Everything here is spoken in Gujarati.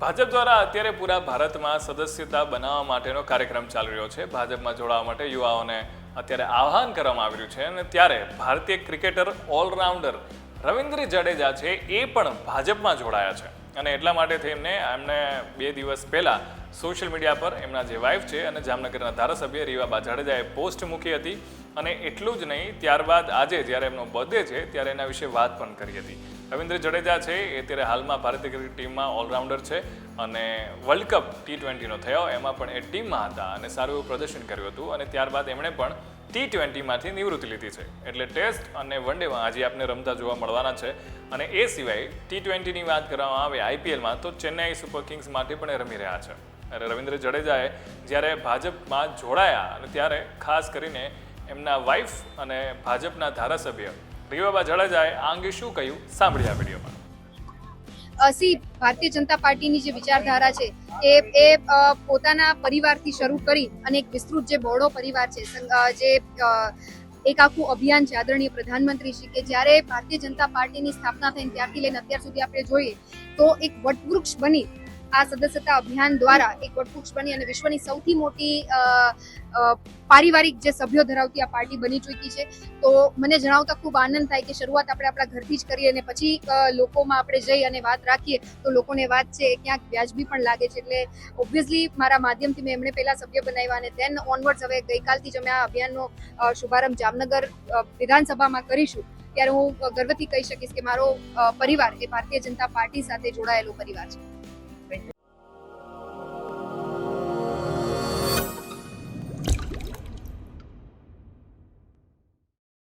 ભાજપ દ્વારા અત્યારે પૂરા ભારતમાં સદસ્યતા બનાવવા માટેનો કાર્યક્રમ ચાલી રહ્યો છે. ભાજપમાં જોડાવા માટે યુવાઓને અત્યારે આહ્વાન કરવામાં આવી રહ્યું છે અને ત્યારે ભારતીય ક્રિકેટર ઓલરાઉન્ડર રવિન્દ્ર જાડેજા છે એ પણ ભાજપમાં જોડાયા છે અને એટલા માટે થઈને એમને 2 દિવસ પહેલા સોશિયલ મીડિયા પર એમના જે વાઇફ છે અને જામનગરના ધારાસભ્ય રીવાબા જાડેજાએ પોસ્ટ મૂકી હતી અને એટલું જ નહીં, ત્યારબાદ આજે જ્યારે એમનો બર્થડે છે ત્યારે એના વિશે વાત પણ કરી હતી. રવિન્દ્ર જાડેજા છે એ અત્યારે હાલમાં ભારતીય ક્રિકેટ ટીમમાં ઓલરાઉન્ડર છે અને વર્લ્ડ કપ T20નો થયો એમાં પણ એ ટીમમાં હતા અને સારું એવું પ્રદર્શન કર્યું હતું અને ત્યારબાદ એમણે પણ T20માંથી નિવૃત્તિ લીધી છે. એટલે ટેસ્ટ અને વન ડેમાં આજે આપને રમતા જોવા મળવાના છે અને એ સિવાય T20ની વાત કરવામાં આવે IPLમાં તો ચેન્નાઈ સુપર કિંગ્સ માટે પણ એ રમી રહ્યા છે. અને રવિન્દ્ર જાડેજાએ જ્યારે ભાજપમાં જોડાયા અને ત્યારે ખાસ કરીને એમના વાઇફ અને ભાજપના ધારાસભ્ય રીવાબા જાડેજાએ આ અંગે શું કહ્યું સાંભળ્યા આ વિડીયોમાં. ભારતીય જનતા પાર્ટીની જે વિચારધારા છે એ પોતાના પરિવારથી શરૂ કરી અને એક વિસ્તૃત જે બહોળો પરિવાર છે, જે એક આખું અભિયાન છે આદરણીય પ્રધાનમંત્રી શ્રી, કે જ્યારે ભારતીય જનતા પાર્ટીની સ્થાપના થઈને ત્યારથી લઈને અત્યાર સુધી આપણે જોઈએ તો એક વટવૃક્ષ બની આ સદસ્યતા અભિયાન દ્વારા એક વટવૃક્ષ બની અને વિશ્વની સૌથી મોટી પારિવારિક જે સભ્યો ધરાવતી આ પાર્ટી બની ચૂકી છે. તો મને જણાવતા ખૂબ આનંદ થાય કે શરૂઆત આપણે આપણા ઘરથી જ કરીએ અને પછી લોકોમાં આપણે જઈ અને વાત રાખીએ તો લોકોને વાત છે એ ક્યાંક વ્યાજબી પણ લાગે છે. એટલે ઓબ્વિયસલી મારા માધ્યમથી મેં એમણે પહેલા સભ્ય બનાવ્યા અને દેન ઓનવર્ડ્સ હવે ગઈકાલથી જ અમે આ અભિયાનનો શુભારંભ જામનગર વિધાનસભામાં કરીશું ત્યારે હું ગર્વથી કહી શકીશ કે મારો પરિવાર એ ભારતીય જનતા પાર્ટી સાથે જોડાયેલો પરિવાર છે.